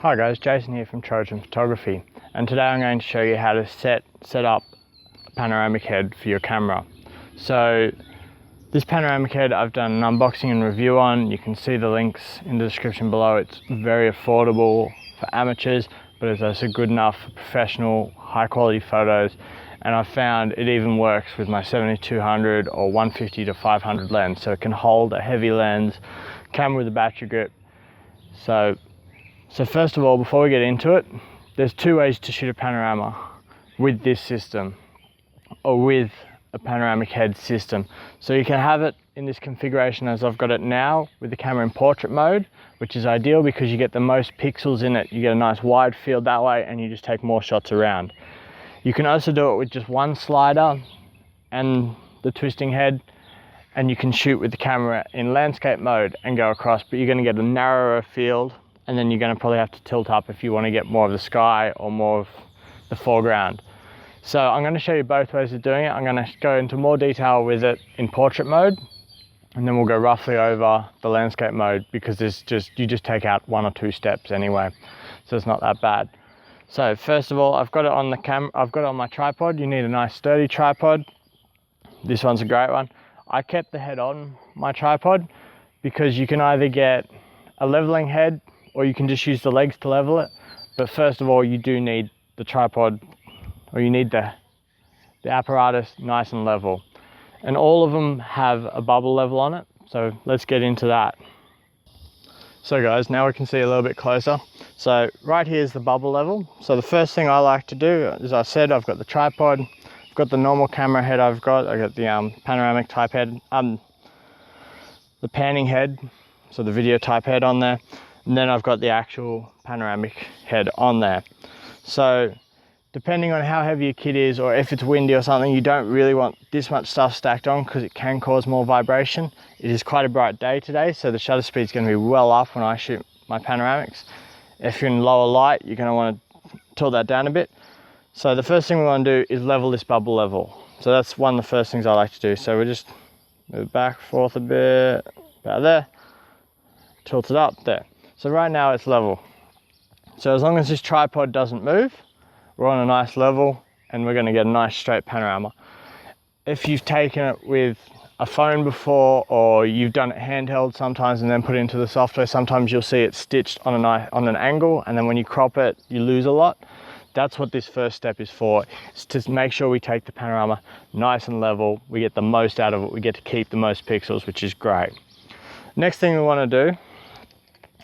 Hi guys, Jason here from Trojan Photography, and today I'm going to show you how to set up a panoramic head for your camera. So this panoramic head I've done an unboxing and review on. You can see the links in the description below. It's very affordable for amateurs, but it's also good enough for professional, high quality photos. And I've found it even works with my 7200 or 150 to 500 lens, so it can hold a heavy lens, camera with a battery grip. So first of all, before we get into it, there's two ways to shoot a panorama with this system or with a panoramic head system. So you can have it in this configuration as I've got it now with the camera in portrait mode, which is ideal because you get the most pixels in it. You get a nice wide field that way and you just take more shots around. You can also do it with just one slider and the twisting head, and you can shoot with the camera in landscape mode and go across, but you're going to get a narrower field, and then you're going to probably have to tilt up if you want to get more of the sky or more of the foreground. So I'm going to show you both ways of doing it. I'm going to go into more detail with it in portrait mode, and then we'll go roughly over the landscape mode because you just take out one or two steps anyway, so it's not that bad. So first of all, I've got it on the camera. I've got it on my tripod. You need a nice sturdy tripod. This one's a great one. I kept the head on my tripod because you can either get a leveling head or you can just use the legs to level it. But first of all, you do need the tripod, or you need the apparatus nice and level. And all of them have a bubble level on it. So let's get into that. So guys, now we can see a little bit closer. So right here is the bubble level. So the first thing I like to do, as I said, I've got the tripod, I've got the normal camera head I got the panoramic type head, the panning head, so the video type head on there. And then I've got the actual panoramic head on there. So depending on how heavy your kit is, or if it's windy or something, you don't really want this much stuff stacked on because it can cause more vibration. It is quite a bright day today, so the shutter speed is going to be well up when I shoot my panoramics. If you're in lower light, you're going to want to tilt that down a bit. So the first thing we want to do is level this bubble level. So that's one of the first things I like to do. So we just move back, forth a bit, about there, tilt it up there. So right now it's level. So as long as this tripod doesn't move, we're on a nice level and we're going to get a nice straight panorama. If you've taken it with a phone before, or you've done it handheld sometimes and then put it into the software, sometimes you'll see it stitched on an angle, and then when you crop it, you lose a lot. That's what this first step is for, is to make sure we take the panorama nice and level. We get the most out of it. We get to keep the most pixels, which is great. Next thing we want to do,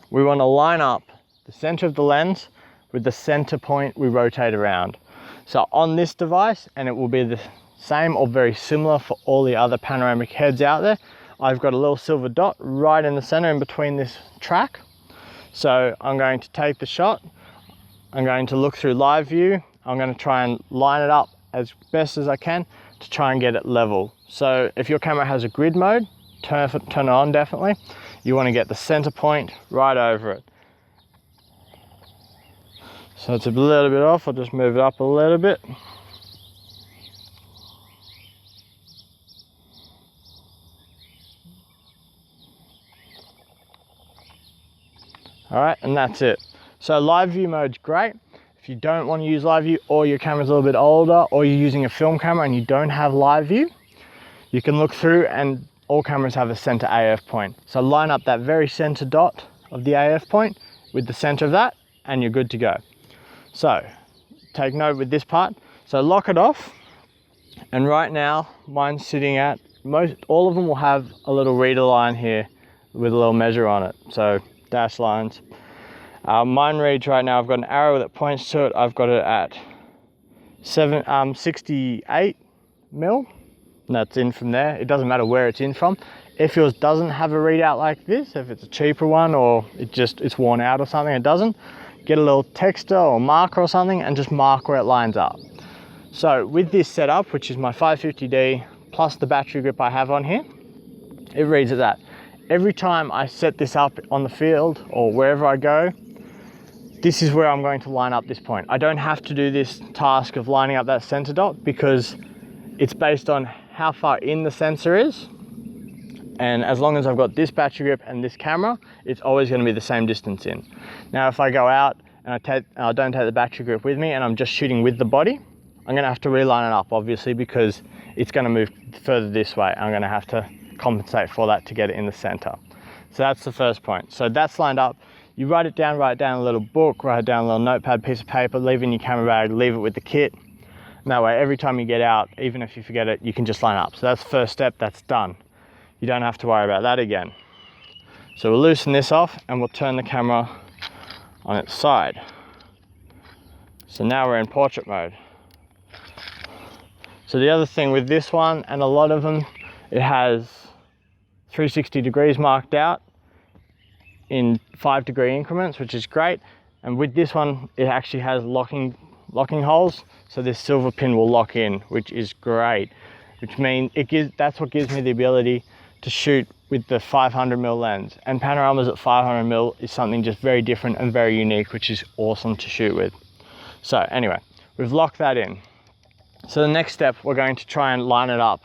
we want to line up the center of the lens with the center point we rotate around. So on this device, and it will be the same or very similar for all the other panoramic heads out there, I've got a little silver dot right in the center in between this track. So I'm going to take the shot, I'm going to look through live view, I'm going to try and line it up as best as I can to try and get it level. So if your camera has a grid mode, turn it on definitely. You want to get the center point right over it. So it's a little bit off, I'll just move it up a little bit. All right, and that's it. So live view mode's great. If you don't want to use live view, or your camera's a little bit older, or you're using a film camera and you don't have live view, you can look through, and all cameras have a center AF point. So line up that very center dot of the AF point with the center of that, and you're good to go. So take note with this part. So lock it off, and right now mine's sitting at, all of them will have a little reader line here with a little measure on it, so dash lines. Mine reads right now, I've got an arrow that points to it. I've got it at 68 mil, and that's in from there. It doesn't matter where it's in from. If yours doesn't have a readout like this, if it's a cheaper one, or it's worn out or something, it doesn't, get a little texter or marker or something and just mark where it lines up. So with this setup, which is my 550D plus the battery grip I have on here, it reads at that. Every time I set this up on the field or wherever I go, this is where I'm going to line up this point. I don't have to do this task of lining up that center dot because it's based on how far in the sensor is And as long as I've got this battery grip and this camera, it's always going to be the same distance in. Now, if I go out and I don't take the battery grip with me and I'm just shooting with the body, I'm going to have to reline it up, obviously, because it's going to move further this way. I'm going to have to compensate for that to get it in the center. So that's the first point. So that's lined up. You write it down a little book, write it down a little notepad, piece of paper, leave it in your camera bag, leave it with the kit. And that way, every time you get out, even if you forget it, you can just line up. So that's the first step, that's done. You don't have to worry about that again. So we'll loosen this off and we'll turn the camera on its side. So now we're in portrait mode. So the other thing with this one, and a lot of them, it has 360 degrees marked out in 5-degree increments, which is great. And with this one, it actually has locking holes, so this silver pin will lock in, which is great. Which means that's what gives me the ability to shoot with the 500mm lens. And panoramas at 500mm is something just very different and very unique, which is awesome to shoot with. So anyway, we've locked that in. So the next step, we're going to try and line it up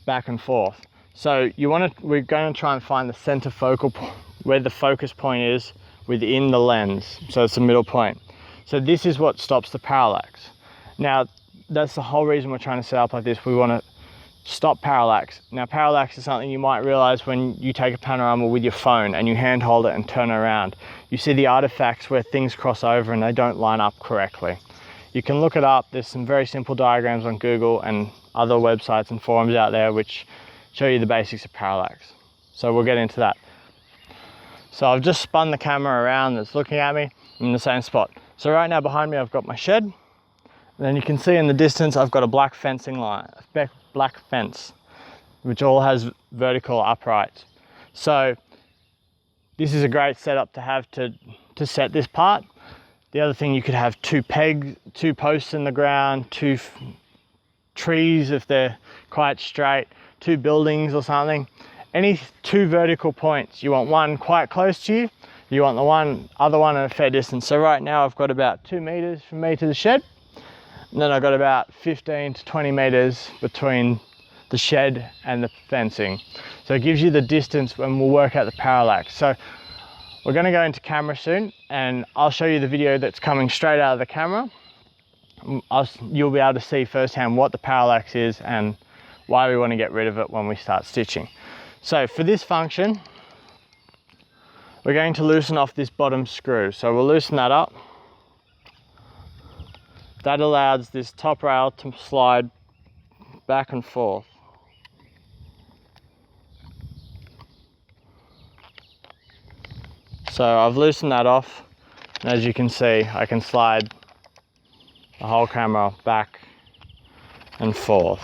back and forth. So we're going to try and find the center focal point, where the focus point is within the lens. So it's the middle point. So this is what stops the parallax. Now, that's the whole reason we're trying to set up like this. We want to stop parallax. Now, parallax is something you might realize when you take a panorama with your phone and you hand hold it and turn it around. You see the artifacts where things cross over and they don't line up correctly. You can look it up. There's some very simple diagrams on Google and other websites and forums out there which show you the basics of parallax. So we'll get into that. So I've just spun the camera around, that's looking at me in the same spot. So right now behind me I've got my shed. And then you can see in the distance I've got a black fencing line, black fence, which all has vertical uprights. So this is a great setup to have to set this part. The other thing, you could have 2 pegs, 2 posts in the ground, 2 trees if they're quite straight, 2 buildings or something. Any 2 vertical points. You want one quite close to you, you want the other one at a fair distance. So right now I've got about 2 meters from me to the shed, and then I've got about 15 to 20 meters between the shed and the fencing. So it gives you the distance when we'll work out the parallax. So we're going to go into camera soon and I'll show you the video that's coming straight out of the camera. You'll be able to see firsthand what the parallax is and why we want to get rid of it when we start stitching. So for this function, we're going to loosen off this bottom screw. So we'll loosen that up. That allows this top rail to slide back and forth. So I've loosened that off, and as you can see, I can slide the whole camera back and forth.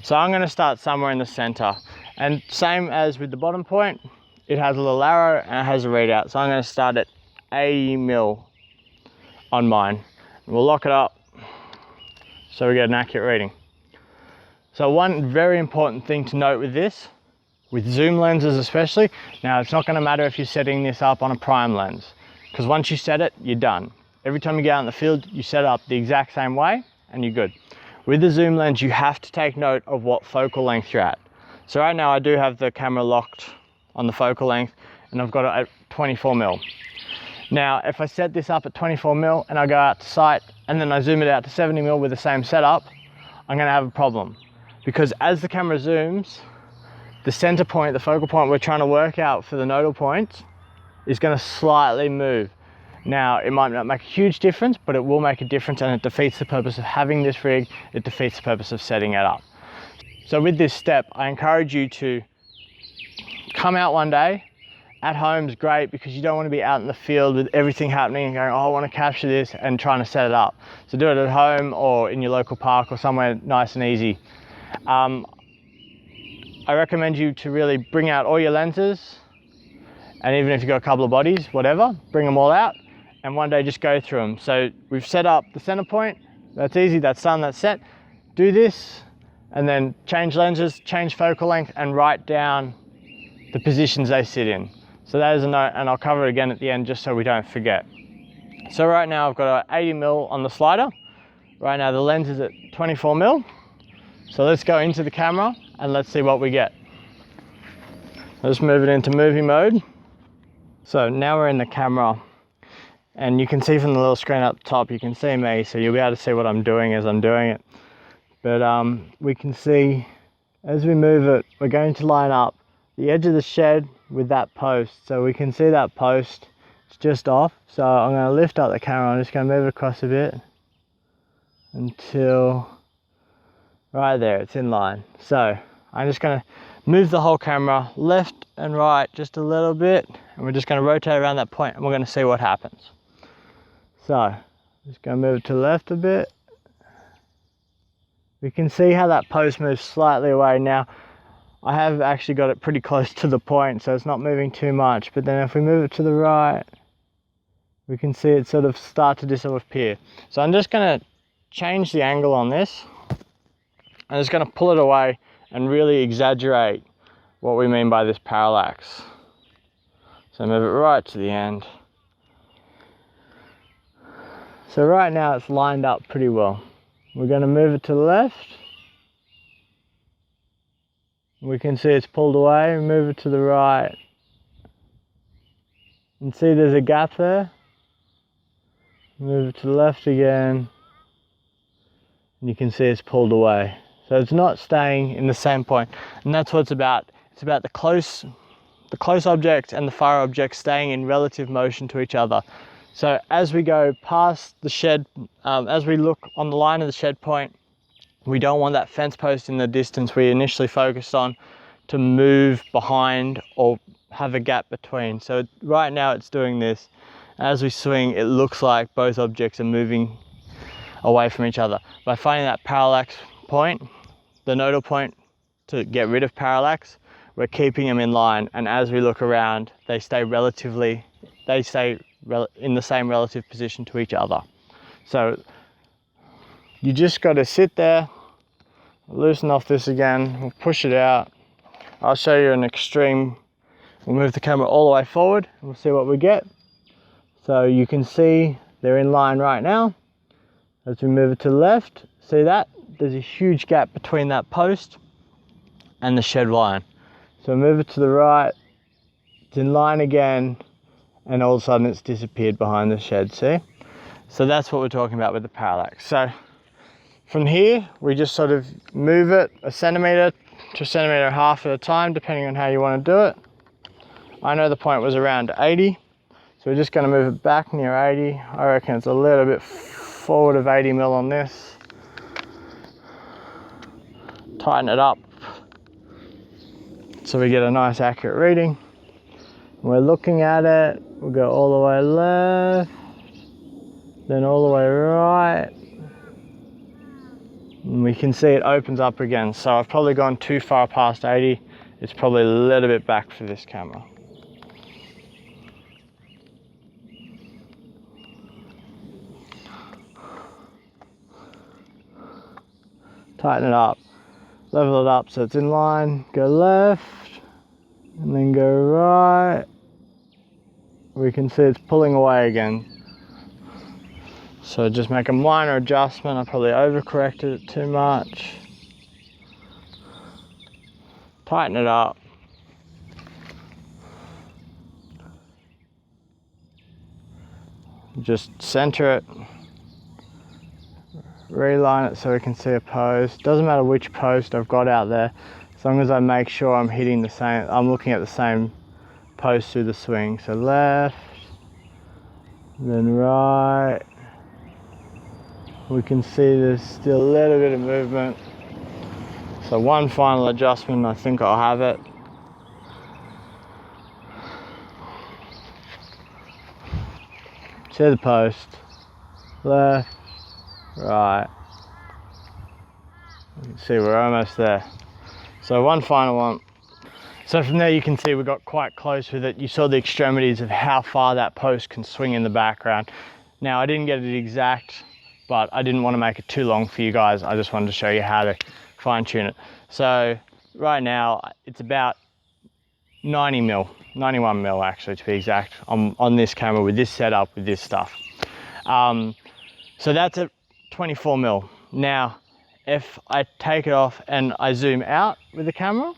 So I'm going to start somewhere in the center, and same as with the bottom point, it has a little arrow and it has a readout. So I'm going to start at 80mm on mine. We'll lock it up so we get an accurate reading. So one very important thing to note with this, with zoom lenses especially, now it's not going to matter if you're setting this up on a prime lens, because once you set it, you're done. Every time you get out in the field, you set it up the exact same way and you're good. With the zoom lens, you have to take note of what focal length you're at. So right now I do have the camera locked on the focal length and I've got it at 24mm. Now, if I set this up at 24mm and I go out to sight and then I zoom it out to 70mm with the same setup, I'm going to have a problem, because as the camera zooms, the center point, the focal point we're trying to work out for the nodal point, is going to slightly move. Now, it might not make a huge difference, but it will make a difference, and it defeats the purpose of having this rig. It defeats the purpose of setting it up. So with this step, I encourage you to come out one day. At home is great because you don't want to be out in the field with everything happening and going, oh, I want to capture this, and trying to set it up. So do it at home or in your local park or somewhere nice and easy. I recommend you to really bring out all your lenses, and even if you've got a couple of bodies, whatever, bring them all out and one day just go through them. So we've set up the center point, that's easy, that's done, that's set. Do this and then change lenses, change focal length, and write down the positions they sit in. So that is a note, and I'll cover it again at the end just so we don't forget. So right now I've got an 80mm on the slider. Right now the lens is at 24mm. So let's go into the camera and let's see what we get. I'll just move it into movie mode. So now we're in the camera, and you can see from the little screen up top, you can see me, so you'll be able to see what I'm doing as I'm doing it. But we can see as we move it, we're going to line up the edge of the shed with that post. So we can see that post, it's just off. So I'm going to lift up the camera, I'm just going to move it across a bit until right there, it's in line. So I'm just going to move the whole camera left and right just a little bit, and we're just going to rotate around that point, and we're going to see what happens. So just going to move it to the left a bit. We can see how that post moves slightly away. Now I have actually got it pretty close to the point, so it's not moving too much, but then if we move it to the right, we can see it sort of start to disappear. So I'm just going to change the angle on this. I'm just going to pull it away and really exaggerate what we mean by this parallax. So move it right to the end. So right now it's lined up pretty well. We're going to move it to the left. We can see it's pulled away. Move it to the right. And see there's a gap there. Move it to the left again. And you can see it's pulled away. So it's not staying in the same point. And that's what it's about. It's about the close objects and the far objects staying in relative motion to each other. So as we go past the shed, as we look on the line of the shed point, we don't want that fence post in the distance we initially focused on to move behind or have a gap between. So right now it's doing this. As we swing, it looks like both objects are moving away from each other. By finding that parallax point, the nodal point, to get rid of parallax, we're keeping them in line, and as we look around, they stay in the same relative position to each other. So you just got to sit there, loosen off this again, we'll push it out. I'll show you an extreme. We'll move the camera all the way forward and we'll see what we get. So you can see they're in line right now. As we move it to the left, see that? There's a huge gap between that post and the shed line. So move it to the right, it's in line again, and all of a sudden it's disappeared behind the shed, see? So that's what we're talking about with the parallax. So from here, we just sort of move it a centimetre to a centimetre and a half at a time, depending on how you want to do it. I know the point was around 80, so we're just going to move it back near 80. I reckon it's a little bit forward of 80 mil on this. Tighten it up so we get a nice accurate reading. We're looking at it, we'll go all the way left, then all the way right, and we can see it opens up again. So I've probably gone too far past 80, it's probably a little bit back for this camera. Tighten it up, level it up so it's in line, go left, and then go right. We can see it's pulling away again. So just make a minor adjustment. I probably overcorrected it too much. Tighten it up. Just center it. Reline it so we can see a post. Doesn't matter which post I've got out there, as long as I make sure I'm hitting the same, I'm looking at the same post through the swing. So left, then right. We can see there's still a little bit of movement. So one final adjustment, I think I'll have it. See the post, left, right. You can see we're almost there. So one final one. So from there you can see we got quite close with it. You saw the extremities of how far that post can swing in the background. Now I didn't get it exact, but I didn't want to make it too long for you guys. I just wanted to show you how to fine tune it. So right now it's about 90 mil, 91 mil actually to be exact, on this camera with this setup, with this stuff. So that's at 24 mil. Now, if I take it off and I zoom out with the camera,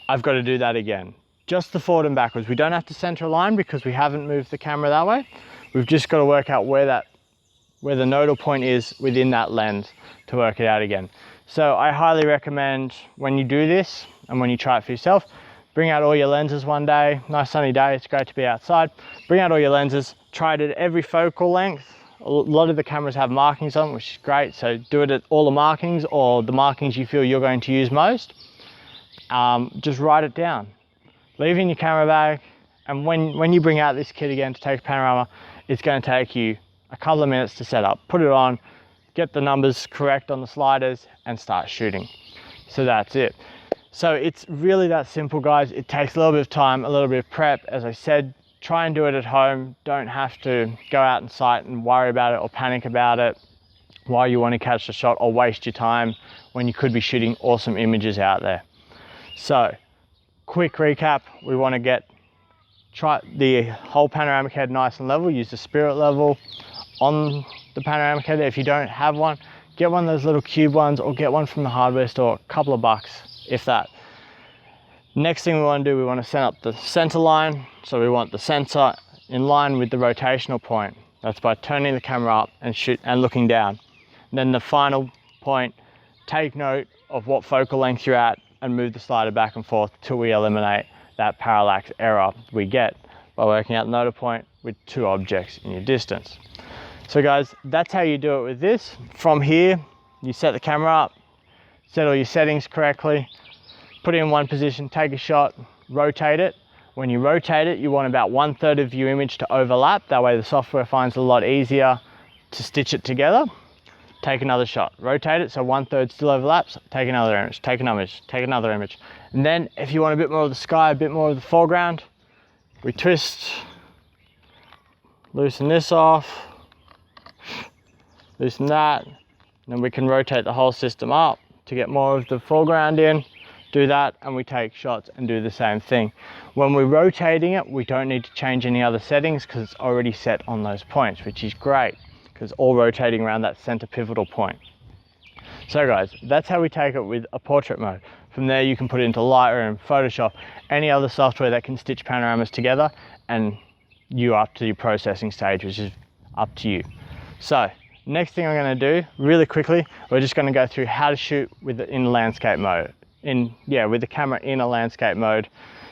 I've got to do that again. Just the forward and backwards. We don't have to center a line because we haven't moved the camera that way. We've just got to work out where the nodal point is within that lens to work it out again. So I highly recommend when you do this and when you try it for yourself, bring out all your lenses one day, nice sunny day, it's great to be outside. Bring out all your lenses, try it at every focal length. A lot of the cameras have markings on, which is great. So do it at all the markings or the markings you feel you're going to use most. Just write it down. Leave it in your camera bag. And when you bring out this kit again to take a panorama, it's going to take you a couple of minutes to set up. Put it on, get the numbers correct on the sliders and start shooting. So that's it. So it's really that simple, guys. It takes a little bit of time, a little bit of prep. As I said, try and do it at home. Don't have to go out in sight and worry about it or panic about it while you want to catch the shot or waste your time when you could be shooting awesome images out there. So quick recap, we want to try the whole panoramic head nice and level. Use the spirit level on the panoramic head. If you don't have one, get one of those little cube ones or get one from the hardware store, a couple of bucks, if that. Next thing we want to do, we want to set up the center line. So we want the sensor in line with the rotational point. That's by turning the camera up and looking down. And then the final point, take note of what focal length you're at and move the slider back and forth till we eliminate that parallax error we get by working out the nodal point with two objects in your distance. So guys, that's how you do it with this. From here, you set the camera up, set all your settings correctly, put it in one position, take a shot, rotate it. When you rotate it, you want about 1/3 of your image to overlap. That way the software finds it a lot easier to stitch it together. Take another shot, rotate it so 1/3 still overlaps, take another image, take another image, take another image. And then if you want a bit more of the sky, a bit more of the foreground, we twist, loosen this off, loosen that, and then we can rotate the whole system up to get more of the foreground in. Do that and we take shots and do the same thing. When we're rotating it, we don't need to change any other settings because it's already set on those points, which is great because all rotating around that center pivotal point. So guys, that's how we take it with a portrait mode. From there you can put it into Lightroom, Photoshop, any other software that can stitch panoramas together, and you up to your processing stage, which is up to you. So next thing I'm going to do really quickly, we're just going to go through how to shoot with it in landscape mode. With the camera in a landscape mode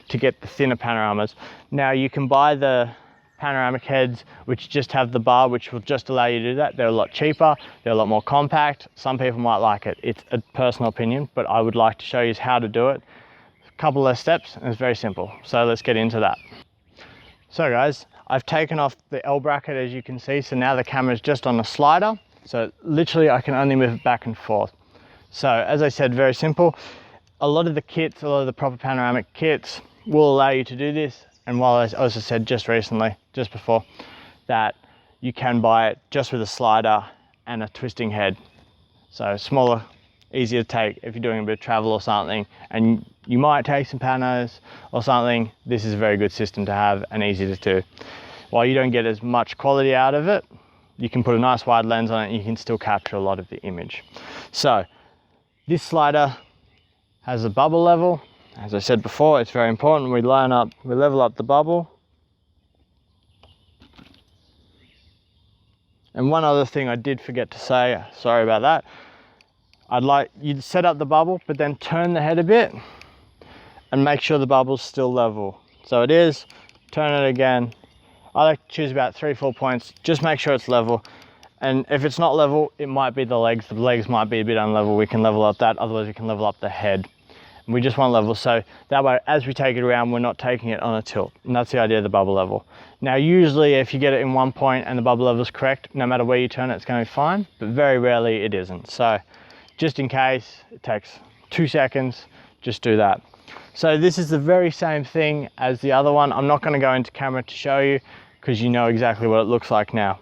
to get the thinner panoramas. Now you can buy the panoramic heads which just have the bar, which will just allow you to do that. They're a lot cheaper, they're a lot more compact. Some people might like it. It's a personal opinion, but I would like to show you how to do it. A couple less steps and it's very simple. So let's get into that. So guys, I've taken off the L bracket as you can see, so now the camera is just on a slider. So literally I can only move it back and forth. So as I said, very simple. A lot of the proper panoramic kits will allow you to do this. And while I also said just before, that you can buy it just with a slider and a twisting head. So smaller, easier to take if you're doing a bit of travel or something, and you might take some panos or something. This is a very good system to have and easy to do. While you don't get as much quality out of it, you can put a nice wide lens on it and you can still capture a lot of the image. So this slider has a bubble level. As I said before, it's very important we level up the bubble. And one other thing I did forget to say, sorry about that. I'd like you to set up the bubble, but then turn the head a bit and make sure the bubble's still level. So it is, turn it again. I like to choose about 3-4 points, just make sure it's level. And if it's not level, it might be the legs might be a bit unlevel. We can level up that, otherwise we can level up the head. We just want level, so that way as we take it around, we're not taking it on a tilt. And that's the idea of the bubble level. Now usually if you get it in one point and the bubble level is correct, no matter where you turn it, it's going to be fine, but very rarely it isn't. So just in case, it takes 2 seconds, just do that. So this is the very same thing as the other one. I'm not going to go into camera to show you because you know exactly what it looks like now.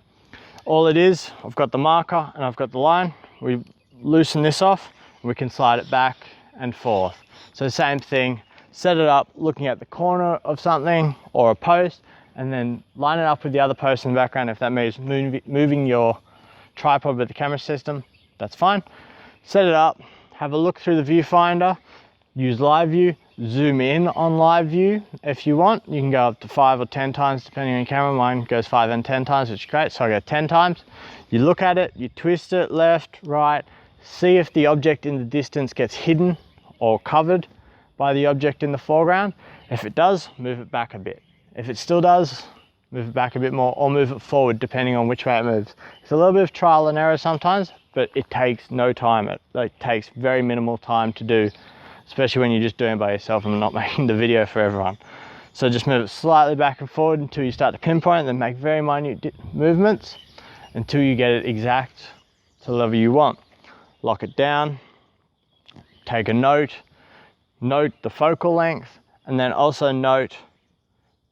All it is, I've got the marker and I've got the line. We loosen this off, we can slide it back and forth. So same thing, set it up looking at the corner of something or a post, and then line it up with the other post in the background. If that means moving your tripod with the camera system, that's fine. Set it up, have a look through the viewfinder, use live view, zoom in on live view if you want. You can go up to 5 or 10 times depending on your camera. Mine goes 5 and 10 times, which is great, so I go 10 times. You look at it, you twist it left, right, see if the object in the distance gets hidden or covered by the object in the foreground. If it does, move it back a bit. If it still does, move it back a bit more or move it forward depending on which way it moves. It's a little bit of trial and error sometimes, but it takes no time. It takes very minimal time to do, especially when you're just doing it by yourself and not making the video for everyone. So just move it slightly back and forward until you start to pinpoint, then make very minute movements until you get it exact to the level you want. Lock it down, take a note the focal length, and then also note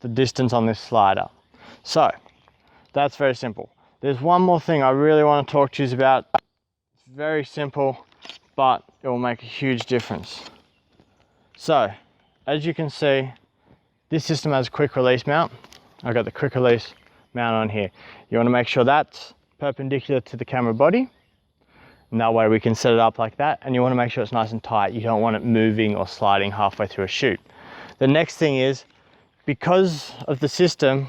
the distance on this slider. So that's very simple. There's one more thing I really want to talk to you about. It's very simple, but it will make a huge difference. So as you can see, this system has a quick release mount. I've got the quick release mount on here. You want to make sure that's perpendicular to the camera body, and that way we can set it up like that. And you want to make sure it's nice and tight. You don't want it moving or sliding halfway through a shoot. The next thing is, because of the system,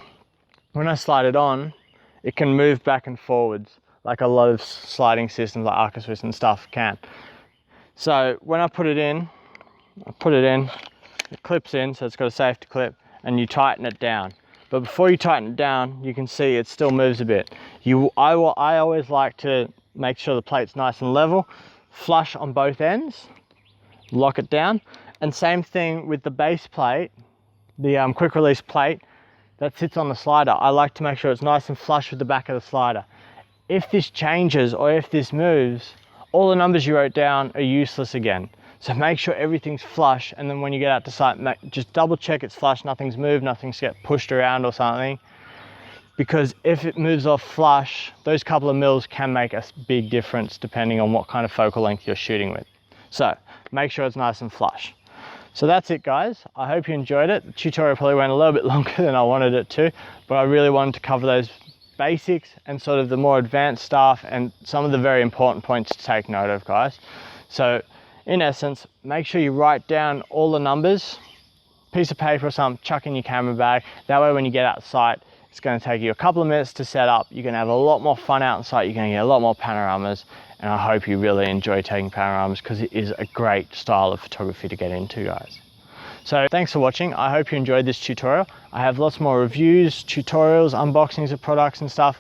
when I slide it on, it can move back and forwards like a lot of sliding systems like Arca Swiss and stuff can. So when I put it in, it clips in, so it's got a safety clip, and you tighten it down. But before you tighten it down, you can see it still moves a bit. I always like to make sure the plate's nice and level, flush on both ends, lock it down. And same thing with the base plate, the quick release plate that sits on the slider. I like to make sure it's nice and flush with the back of the slider. If this changes or if this moves, all the numbers you wrote down are useless again. So make sure everything's flush, and then when you get out to site, just double check it's flush, nothing's moved, nothing's get pushed around or something. Because if it moves off flush, those couple of mils can make a big difference depending on what kind of focal length you're shooting with. So make sure it's nice and flush. So that's it, guys. I hope you enjoyed it. The tutorial probably went a little bit longer than I wanted it to, but I really wanted to cover those basics and sort of the more advanced stuff and some of the very important points to take note of, guys. So in essence, make sure you write down all the numbers, piece of paper or something, chuck in your camera bag. That way when you get out site, it's going to take you a couple of minutes to set up. You're going to have a lot more fun out on site. You're going to get a lot more panoramas, and I hope you really enjoy taking panoramas because it is a great style of photography to get into, guys. So thanks for watching. I hope you enjoyed this tutorial. I have lots more reviews, tutorials, unboxings of products and stuff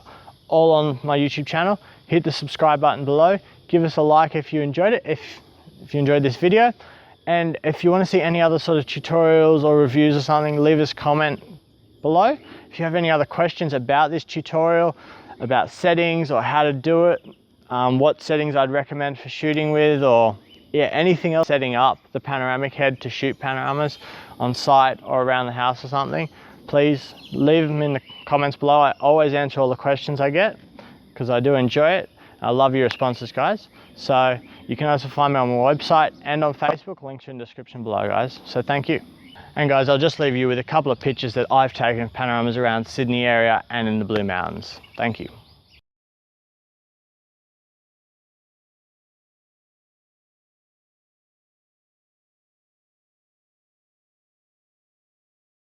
all on my YouTube channel. Hit the subscribe button below. Give us a like if you enjoyed it, if you enjoyed this video. And if you want to see any other sort of tutorials or reviews or something, leave us a comment below. If you have any other questions about this tutorial, about settings or how to do it, what settings I'd recommend for shooting with, or yeah, anything else, setting up the panoramic head to shoot panoramas on site or around the house or something, please leave them in the comments below. I always answer all the questions I get because I do enjoy it. I love your responses, guys. So you can also find me on my website and on Facebook. Links are in the description below, guys. So thank you. And guys, I'll just leave you with a couple of pictures that I've taken of panoramas around Sydney area and in the Blue Mountains. Thank you.